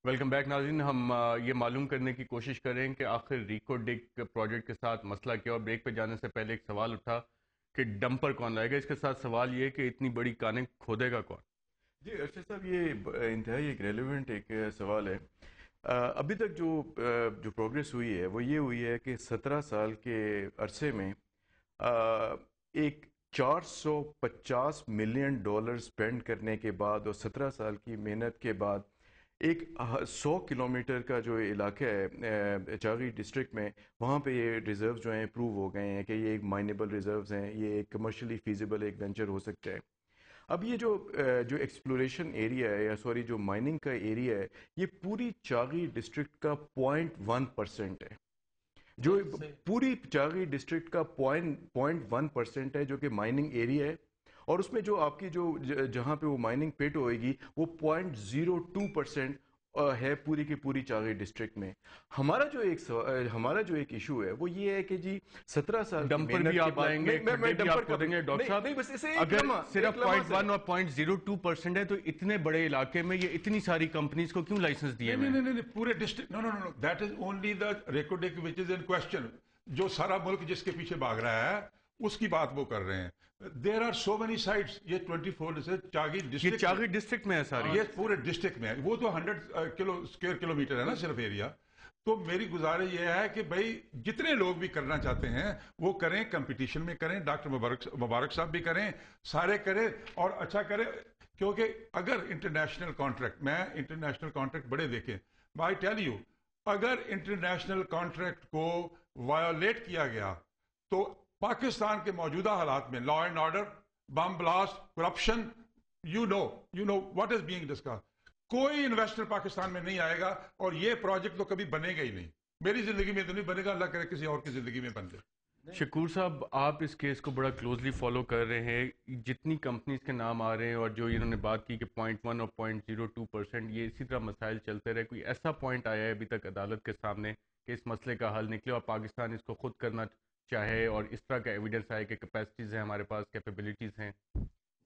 Welcome back ناظرین. ہم یہ معلوم کرنے کی کوشش کریں کہ آخر ریکو ڈک پروجیکٹ کے ساتھ مسئلہ کیا. اور بریک پہ جانے سے پہلے ایک سوال اٹھا کہ ڈمپر کون لائے گا. اس کے ساتھ سوال یہ کہ اتنی بڑی کانیں کھودے گا کون؟ جی ارشد صاحب، یہ انتہائی ایک ریلیونٹ ایک سوال ہے. ابھی تک جو پروگریس ہوئی ہے وہ یہ ہوئی ہے کہ 17 سال کے عرصے میں ایک $450 ملین اسپینڈ کرنے کے بعد اور 17 سال کی محنت کے بعد ایک 100 کلومیٹر کا جو علاقہ ہے چاغی ڈسٹرکٹ میں، وہاں پہ یہ ریزروز جو ہیں پروو ہو گئے ہیں کہ یہ ایک مائنیبل ریزروز ہیں، یہ ایک کمرشلی فیزیبل ایک وینچر ہو سکتا ہے. اب یہ جو ایکسپلوریشن ایریا ہے، یا سوری جو مائننگ کا ایریا ہے، یہ پوری چاغی ڈسٹرکٹ کا 0.1% ہے. جو پوری چاغی ڈسٹرکٹ کا 0.1% ہے جو کہ مائننگ ایریا ہے. اور اس میں جو آپ کی جہاں پہ وہ مائننگ پٹ ہوئے گی وہ 0.02% ہے پوری کی پوری چاغی ڈسٹرکٹ میں. ہمارا جو ایک ایشو ہے وہ یہ ہے کہ جی 17 سال کی ڈمپر محنت بھی کے آپ بعد لائیں گے، کھڈے بھی آپ کھودیں گے. ڈاکٹر صاحب نہیں، بس اسے اگر صرف 0.1 اور 0.02% ہے تو اتنے بڑے علاقے میں یہ اتنی ساری کمپنیز کو کیوں لائسنس دیے ہوئے ہیں؟ نہیں پورے district no that is only the recording which is in question. جو سارا ملک جس کے پیچھے بھاگ رہا ہے اس کی بات وہ کر رہے ہیں. There are so many sites. یہ 24 سے چاغی یہ ڈسٹرکٹ، چاغی ڈسٹرکٹ میں ہے ساری؟ یہ پورے ڈسٹرکٹ میں ہے. وہ تو 100 اسکوائر کلومیٹر ہے نا صرف ایریا. تو میری گزارش یہ ہے کہ بھائی جتنے لوگ بھی کرنا چاہتے ہیں وہ کریں، کمپٹیشن میں کریں. ڈاکٹر مبارک صاحب بھی کریں، سارے کریں اور اچھا کریں. کیونکہ اگر انٹرنیشنل کانٹریکٹ، میں انٹرنیشنل کانٹریکٹ بڑے دیکھیں، بائی ٹیل یو، اگر انٹرنیشنل کانٹریکٹ کو وایولیٹ کیا گیا تو پاکستان کے موجودہ حالات میں law and order, bomb blast, corruption, you know what is being discussed, کوئی انویسٹر پاکستان میں نہیں آئے گا. اور یہ پروجیکٹ تو کبھی بنے گا ہی نہیں. میری زندگی میں تو نہیں بنے گا، اللہ کرے کسی اور کی زندگی میں بن جائے. شکور صاحب، آپ اس کیس کو بڑا کلوزلی فالو کر رہے ہیں. جتنی کمپنیز کے نام آ رہے ہیں اور جو انہوں نے بات کی کہ 0.1 اور 0.02%، یہ اسی طرح مسائل چلتے رہے. کوئی ایسا پوائنٹ آیا ہے ابھی تک عدالت کے سامنے کہ اس مسئلے کا حل نکلے اور پاکستان اس کو خود کرنا چاہے اور اس طرح کا ایویڈنس آئے کہ کیپیسٹیز ہیں ہمارے پاس، کیپیبلٹیز ہیں؟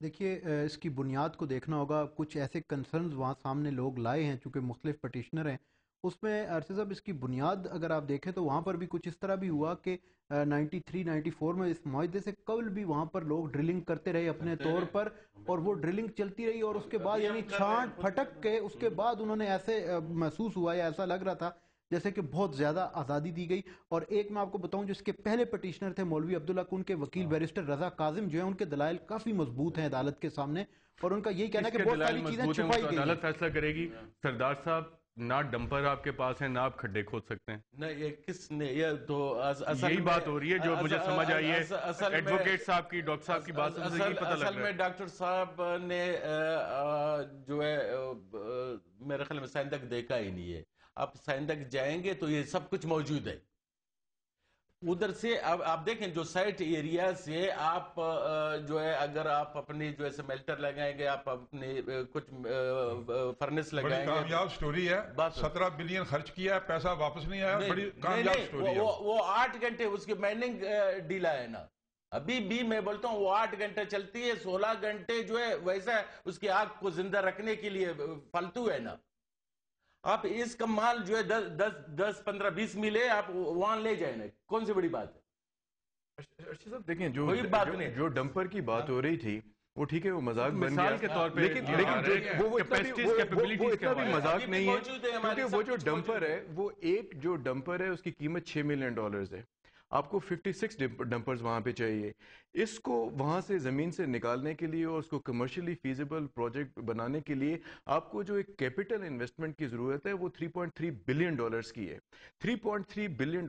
دیکھیے، اس کی بنیاد کو دیکھنا ہوگا. کچھ ایسے کنسرنز وہاں سامنے لوگ لائے ہیں چونکہ مختلف پٹیشنر ہیں. اس میں ارشد صاحب اس کی بنیاد اگر آپ دیکھیں تو وہاں پر بھی کچھ اس طرح بھی ہوا کہ 93-94 میں اس معاہدے سے قبل بھی وہاں پر لوگ ڈرلنگ کرتے رہے اپنے طور پر، اور وہ ڈرلنگ چلتی رہی اور اس کے بعد یعنی چھانٹ پھٹک کے اس کے بعد انہوں نے ایسے محسوس ہوا یا ایسا لگ رہا تھا جیسے کہ بہت زیادہ آزادی دی گئی. اور ایک میں آپ کو بتاؤں جو اس کے پہلے پٹیشنر تھے مولوی عبداللہ کن کے وکیل بیرسٹر رضا کاظم جو ہیں، ان کے دلائل کافی مضبوط ہیں عدالت کے سامنے، اور ان کا یہی کہنا اس ہے کہ کے بہت دلائل ساری چیزیں مضبوط ہیں، وہ چھپائی تو گئی ہیں. عدالت فیصلہ کرے گی. سردار صاحب، نہ ڈمپر آپ کے پاس ہیں، نہ آپ کھڈے کھود سکتے ہیں. نہیں، یہ کس نے، یہ تو اصل یہی میں بات ہو رہی ہے جو مجھے سمجھ آئی ہے ایڈوکیٹ صاحب کی، ڈاکٹر صاحب کی بات سے یہی پتہ لگ اصل رہا میں ہے. ڈاکٹر صاحب نے جو ہے میرے خیال میں سائندک دیکھا ہی نہیں ہے. آپ سائندک جائیں گے تو یہ سب کچھ موجود ہے. ادھر سے اب آپ دیکھیں جو سائٹ ایریا سے آپ جو ہے اگر آپ اپنی جو ہے سمیلٹر لگائیں گے، آپ اپنی کچھ فرنس بڑی لگائیں گے. کامیاب سٹوری ہے. بس 17 بلین خرچ کیا ہے، پیسہ واپس نہیں آیا. بڑی نہیں کامیاب نہیں، سٹوری ہے. وہ 8 گھنٹے اس کی مائننگ ڈیلا ہے نا. ابھی بھی میں بولتا ہوں وہ 8 گھنٹے چلتی ہے، 16 گھنٹے جو ہے ویسا اس کی آگ کو زندہ رکھنے کے لیے فالتو ہے نا. آپ اس کا مال جو ہے 10 15 20 میل ہے، آپ وہاں لے جائیں نا، کون سی بڑی بات ہے؟ ارشد صاحب دیکھیں، کوئی بات نہیں. جو ڈمپر کی بات ہو رہی تھی وہ ٹھیک ہے، وہ مذاق بن گیا. مثال کے طور پہ لیکن وہ اتنا بھی مذاق نہیں ہے، کیونکہ وہ جو ڈمپر ہے، وہ ایک جو ڈمپر ہے اس کی قیمت $6 ملین ہے. آپ کو 56 ڈمپرز وہاں پہ چاہیے. اس کو وہاں سے زمین سے نکالنے کے لیے اور اس کو کمرشلی فیزیبل پروجیکٹ بنانے کے لیے آپ کو جو ایک کیپٹل انویسٹمنٹ کی ضرورت ہے وہ $3.3 بلین کی ہے. $3.3 بلین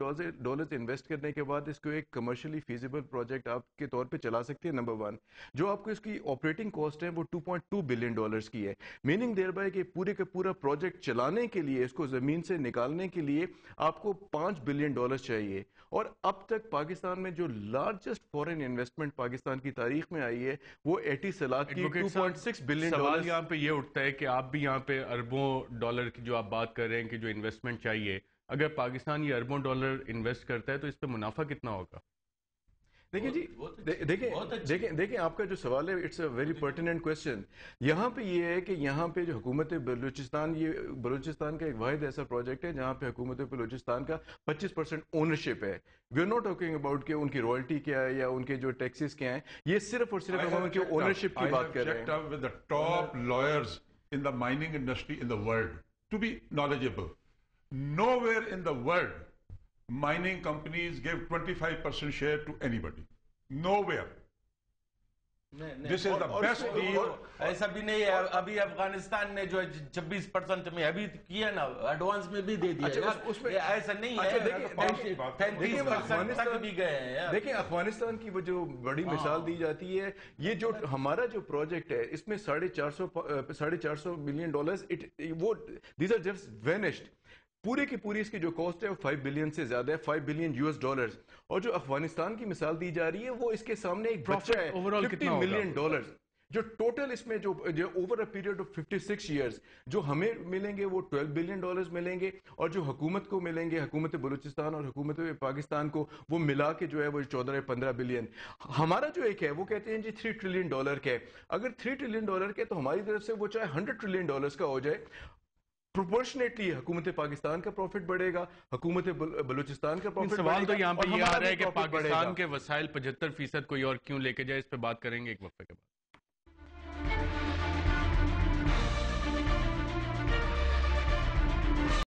انویسٹ کرنے کے بعد اس کو ایک کمرشلی فیزیبل پروجیکٹ آپ کے طور پہ چلا سکتے ہیں. نمبر 1 جو آپ کو اس کی آپریٹنگ کاسٹ ہے وہ $2.2 بلین کی ہے. میننگ دیر بائی کہ پورے کا پورا پروجیکٹ چلانے کے لیے، اس کو زمین سے نکالنے کے لیے آپ کو $5 بلین چاہیے. اور اب تک پاکستان میں جو لارجسٹ فورن انویسٹمنٹ پاکستان کی تاریخ میں آئی ہے وہ ایٹی سلاد کی $2.6 بلین. سوال یہاں پہ یہ اٹھتا ہے کہ آپ بھی یہاں پہ اربوں ڈالر کی جو آپ بات کر رہے ہیں کہ جو انویسٹمنٹ چاہیے، اگر پاکستان یہ اربوں ڈالر انویسٹ کرتا ہے تو اس پہ منافع کتنا ہوگا؟ دیکھیں جی دیکھیں آپ کا جو سوال ہے it's a very pertinent question. یہاں پہ یہ ہے کہ یہاں پہ جو حکومت بلوچستان، یہ بلوچستان کا ایک واحد ایسا پروجیکٹ ہے جہاں پہ حکومت بلوچستان کا 25% اونرشپ ہے. We are not talking about کہ ان کی رائلٹی کیا ہے یا ان کے جو ٹیکسز کیا ہیں، یہ صرف اور صرف ہم ان کی اونرشپ کی بات کر رہے ہیں. with the top lawyers in the mining industry in the world to be knowledgeable. Nowhere in the world mining companies give 25% share to anybody. Nowhere. This is the best deal. ایسا بھی نہیں ہے. ابھی افغانستان نے جو 26% میں ابھی کیا نا، ایڈوانس میں بھی دے دیا. ایسا نہیں ہے. 35% تک بھی گئے ہیں. دیکھیں افغانستان کی وہ جو بڑی مثال دی جاتی ہے، یہ جو ہمارا جو پروجیکٹ ہے اس میں $450 ملین، وہ دیز آر جسٹ وینشڈ. پوری کی پوری اس کی جو کاسٹ ہے وہ 5 بلین سے زیادہ ہے، $5 بلین. اور جو افغانستان کی مثال دی جا رہی ہے وہ اس کے سامنے ایک بچہ ہے $50 ملین. جو ٹوٹل اس میں جو over a period of 56 years جو ہمیں ملیں گے وہ $12 بلین ملیں گے، اور جو حکومت کو ملیں گے، حکومت بلوچستان اور حکومت پاکستان کو، وہ ملا کے جو ہے وہ 14-15 بلین. ہمارا جو ایک ہے وہ کہتے ہیں جی $3 ٹریلین کا ہے. اگر $3 ٹریلین کے تو ہماری طرف سے وہ چاہے $100 ٹریلین کا ہو جائے، پروپورشنیٹلی حکومت پاکستان کا پروفٹ بڑھے گا، حکومت بلوچستان کا پروفٹ. سوال تو یہاں پہ یہ آ رہا ہے کہ پاکستان کے وسائل 75% کوئی اور کیوں لے کے جائے. اس پہ بات کریں گے ایک وقفے کے بعد.